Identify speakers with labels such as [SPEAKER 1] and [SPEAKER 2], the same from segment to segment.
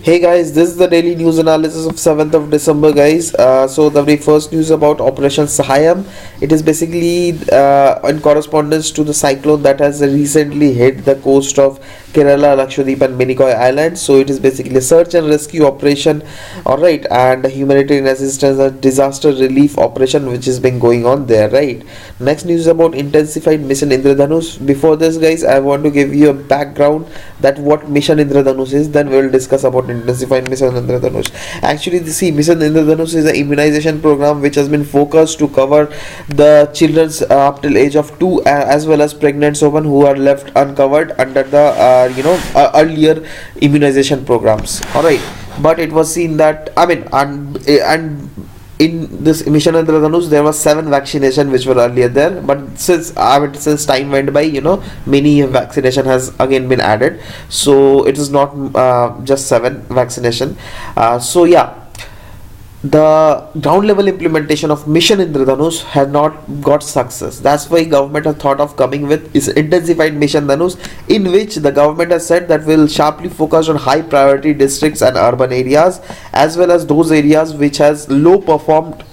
[SPEAKER 1] Hey guys, this is the daily news analysis of 7th of December, guys. So the very first news about Operation Sahayam. It is basically in correspondence to the cyclone that has recently hit the coast of Kerala, Lakshadweep and Minicoy Islands. So it is basically a search and rescue operation, alright, and a humanitarian assistance and disaster relief operation which has been going on there, right? Next news about intensified Mission Indradhanush. Before this, guys, I want to give you a background that what Mission Indradhanush is, then we will discuss about intensified Mission Indradhanush. Actually, Mission Indradhanush is an immunization program which has been focused to cover the children's up till age of 2 as well as pregnant women who are left uncovered under the earlier immunization programs. All right, but it was seen that and in this Mission Indradhanush there was 7 vaccination which were earlier there, but since time went by, many vaccination has again been added, so it is not just 7 vaccination. So yeah, the ground level implementation of Mission Indradhanush had not got success. That's why government has thought of coming with is intensified Mission Dhanush, in which the government has said that will sharply focus on high priority districts and urban areas, as well as those areas which has low performed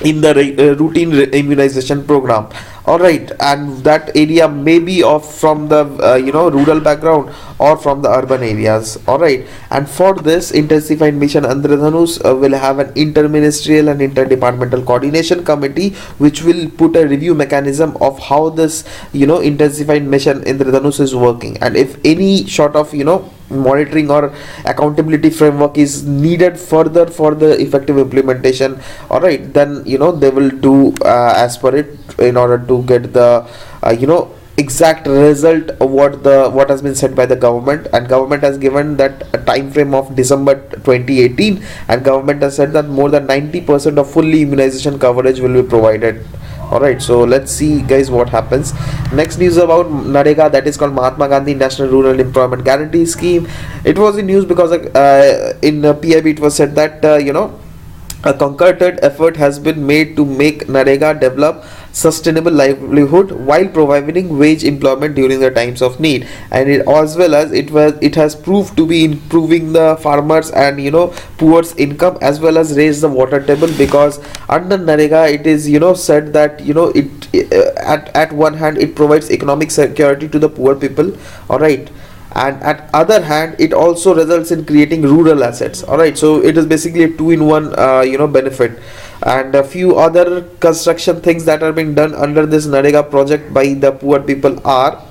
[SPEAKER 1] in the routine immunization program. All right, and that area may be from the rural background or from the urban areas. All right, and for this intensified Mission Indradhanush will have an interministerial and interdepartmental coordination committee which will put a review mechanism of how this intensified Mission Indradhanush is working, and if any sort of monitoring or accountability framework is needed further for the effective implementation, all right, then they will do as per it in order to get the exact result of what has been said by the government. And government has given that a time frame of December 2018, and government has said that more than 90% of fully immunization coverage will be provided. Alright, so let's see, guys, what happens. Next news about NREGA, that is called Mahatma Gandhi National Rural Employment Guarantee Scheme. It was in news because in PIB it was said that a concerted effort has been made to make NREGA develop sustainable livelihood while providing wage employment during the times of need, and it has proved to be improving the farmers and poor's income, as well as raise the water table, because under NREGA it is said that at one hand it provides economic security to the poor people, all right, and at other hand it also results in creating rural assets. All right, so it is basically a 2-in-1 benefit. And a few other construction things that are being done under this NREGA project by the poor people are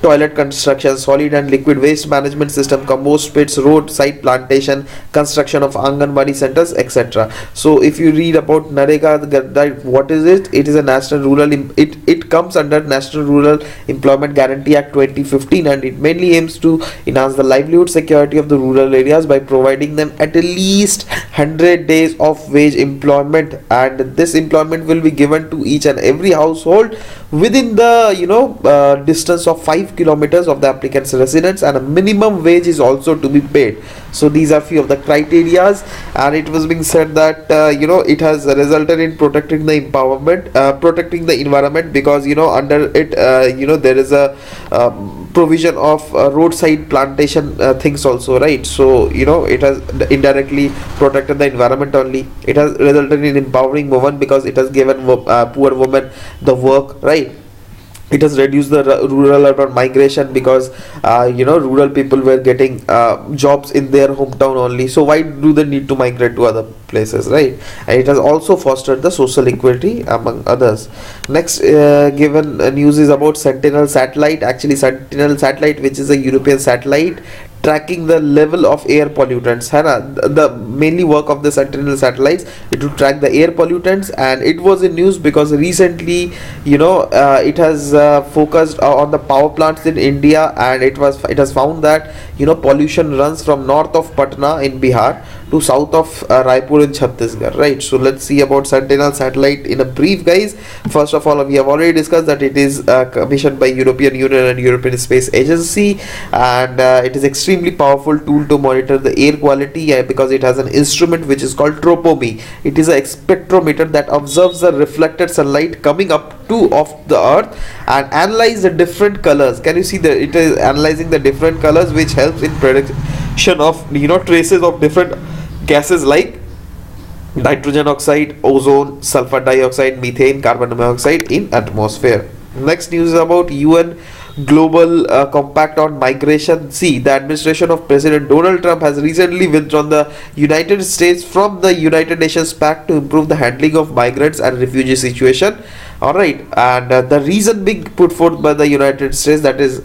[SPEAKER 1] toilet construction, solid and liquid waste management system, compost pits, roadside plantation, construction of Anganwadi centers, etc. So if you read about NREGA, what is it? It is a national rural it comes under National Rural Employment Guarantee Act 2015, and it mainly aims to enhance the livelihood security of the rural areas by providing them at least 100 days of wage employment, and this employment will be given to each and every household within the distance of 5 kilometers of the applicant's residence, and a minimum wage is also to be paid. So these are few of the criterias, and it was being said that it has resulted in protecting the environment, because under it there is a provision of roadside plantation things also, right? So it has indirectly protected the environment only. It has resulted in empowering women, because it has given poor women the work, right? It has reduced the rural urban migration, because rural people were getting jobs in their hometown only, so why do they need to migrate to other places, right? And it has also fostered the social equity among others. Next given news is about Sentinel Satellite. Actually, Sentinel Satellite, which is a European satellite tracking the level of air pollutants. The mainly work of the Sentinel satellites is to track the air pollutants, and it was in news because recently it has focused on the power plants in India, and it has found that pollution runs from north of Patna in Bihar to south of Raipur in Chhattisgarh, right? So let's see about Sentinel Satellite in a brief, guys. First of all, we have already discussed that it is commissioned by European Union and European Space Agency, and it is extremely powerful tool to monitor the air quality, because it has an instrument which is called tropomy. It is a spectrometer that observes the reflected sunlight coming up to of the earth and analyze the different colors. Can you see that it is analyzing the different colors, which helps in of traces of different gases like nitrogen oxide, ozone, sulfur dioxide, methane, carbon monoxide in atmosphere. Next news is about UN Global Compact on Migration. See, the administration of President Donald Trump has recently withdrawn the United States from the United Nations Pact to improve the handling of migrants and refugee situation. All right, and the reason being put forth by the United States, that is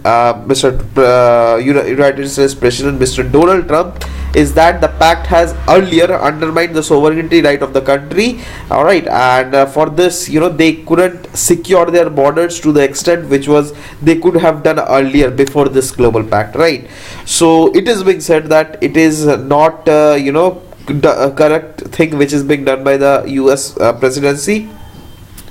[SPEAKER 1] United States President Mr. Donald Trump, is that the pact has earlier undermined the sovereignty right of the country. All right, and for this, they couldn't secure their borders to the extent which was they could have done earlier before this global pact, right? So it is being said that it is not correct thing which is being done by the US presidency,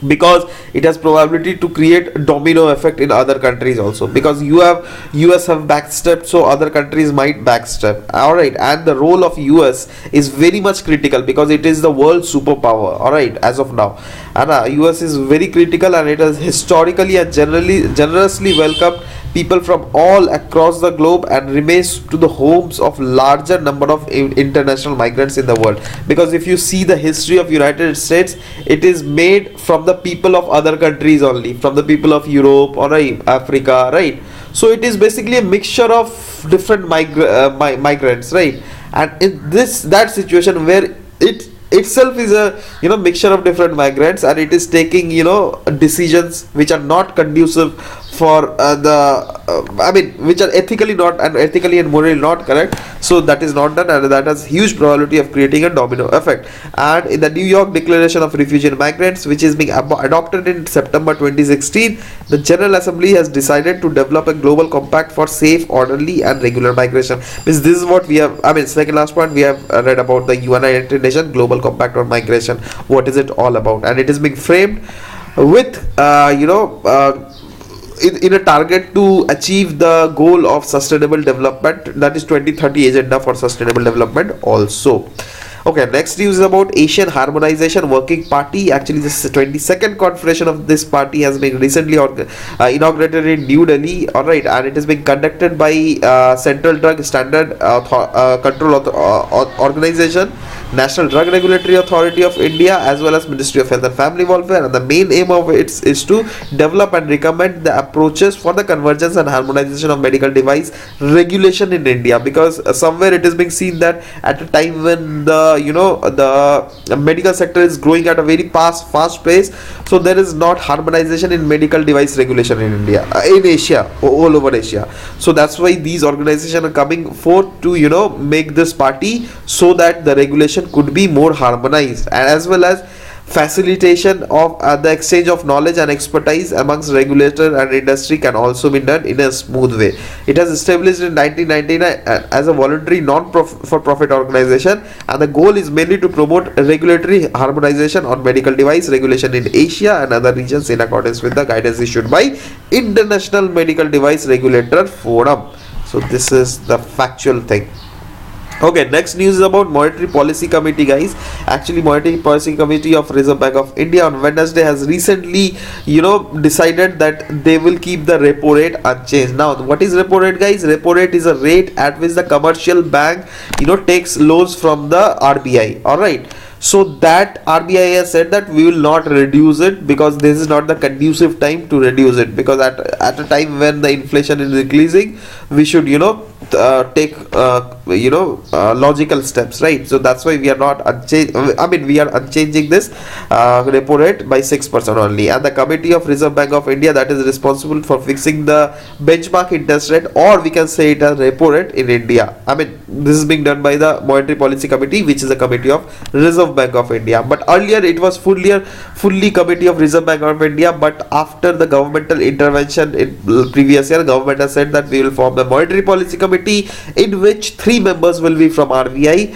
[SPEAKER 1] because it has probability to create domino effect in other countries also, because US have backstepped, so other countries might backstep. All right, and the role of US is very much critical because it is the world superpower, all right, as of now. And US is very critical, and it has historically and generously welcomed people from all across the globe and remains to the homes of larger number of international migrants in the world. Because if you see the history of United States, it is made from the people of other countries only, from the people of Europe or Africa, right? So it is basically a mixture of different migrants, right? And in that situation where it itself is a mixture of different migrants, and it is taking decisions which are not conducive for which are ethically and morally not correct. So that is not done, and that has huge probability of creating a domino effect. And in the New York Declaration of Refugee and Migrants, which is being adopted in September 2016, the General Assembly has decided to develop a global compact for safe, orderly and regular migration. This is what we have, second last point, we have read about the United Nations Global Compact on Migration. What is it all about? And it is being framed with in a target to achieve the goal of sustainable development, that is 2030 agenda for sustainable development also. Okay, next news is about Asian Harmonization Working Party. Actually, this 22nd conference of this party has been recently inaugurated in New Delhi. All right, and it is being conducted by Central Drug Standard Control Organization, National Drug Regulatory Authority of India, as well as Ministry of Health and Family Welfare. And the main aim of it is to develop and recommend the approaches for the convergence and harmonization of medical device regulation in India. Because somewhere it is being seen that at a time when the medical sector is growing at a very fast pace, so there is not harmonization in medical device regulation in India, in Asia, all over Asia. So that's why these organizations are coming forth to make this party, so that the regulation could be more harmonized, and as well as facilitation of the exchange of knowledge and expertise amongst regulator and industry can also be done in a smooth way. It has established in 1999 as a voluntary non-for-profit organization, and the goal is mainly to promote regulatory harmonization on medical device regulation in Asia and other regions in accordance with the guidance issued by International Medical Device Regulator Forum. So this is the factual thing. Okay, next news is about Monetary Policy Committee, guys. Actually, Monetary Policy Committee of Reserve Bank of India on Wednesday has recently, decided that they will keep the repo rate unchanged. Now, what is repo rate, guys? Repo rate is a rate at which the commercial bank, takes loans from the RBI. All right. So that RBI has said that we will not reduce it, because this is not the conducive time to reduce it, because at a time when the inflation is increasing, we should take logical steps, right? So that's why we are not we are unchanging this repo rate by 6% only. And the Committee of Reserve Bank of India, that is responsible for fixing the benchmark interest rate, or we can say it as repo rate in India. This is being done by the Monetary Policy Committee, which is a committee of Reserve Bank of India. But earlier it was fully Committee of Reserve Bank of India, but after the governmental intervention in previous year, government has said that we will form the Monetary Policy Committee, in which 3 members will be from RBI.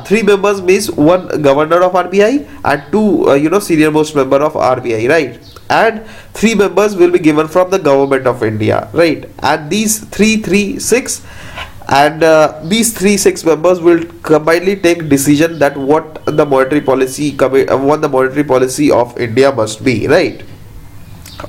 [SPEAKER 1] 3 members means 1 governor of RBI and 2 senior most member of RBI, right? And 3 members will be given from the government of India, right? And these 6 members will combinedly take decision that what the monetary policy of India must be, right?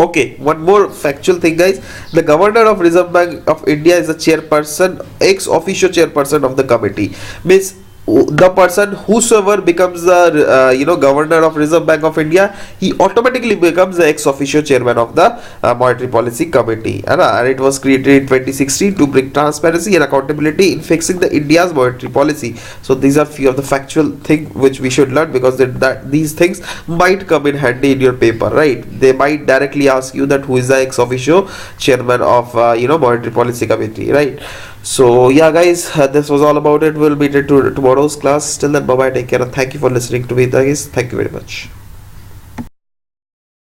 [SPEAKER 1] Okay, one more factual thing, guys. The governor of Reserve Bank of India is the chairperson, ex officio chairperson of the committee. Means the person whosoever becomes the governor of Reserve Bank of India, he automatically becomes the ex officio chairman of the monetary policy committee. And it was created in 2016 to bring transparency and accountability in fixing the India's monetary policy. So these are few of the factual things which we should learn, because that these things might come in handy in your paper, right? They might directly ask you that who is the ex officio chairman of monetary policy committee, right? So yeah, guys, this was all about it. We'll meet it to tomorrow's class. Till then, bye bye, take care, and thank you for listening to me, guys. Thank you very much.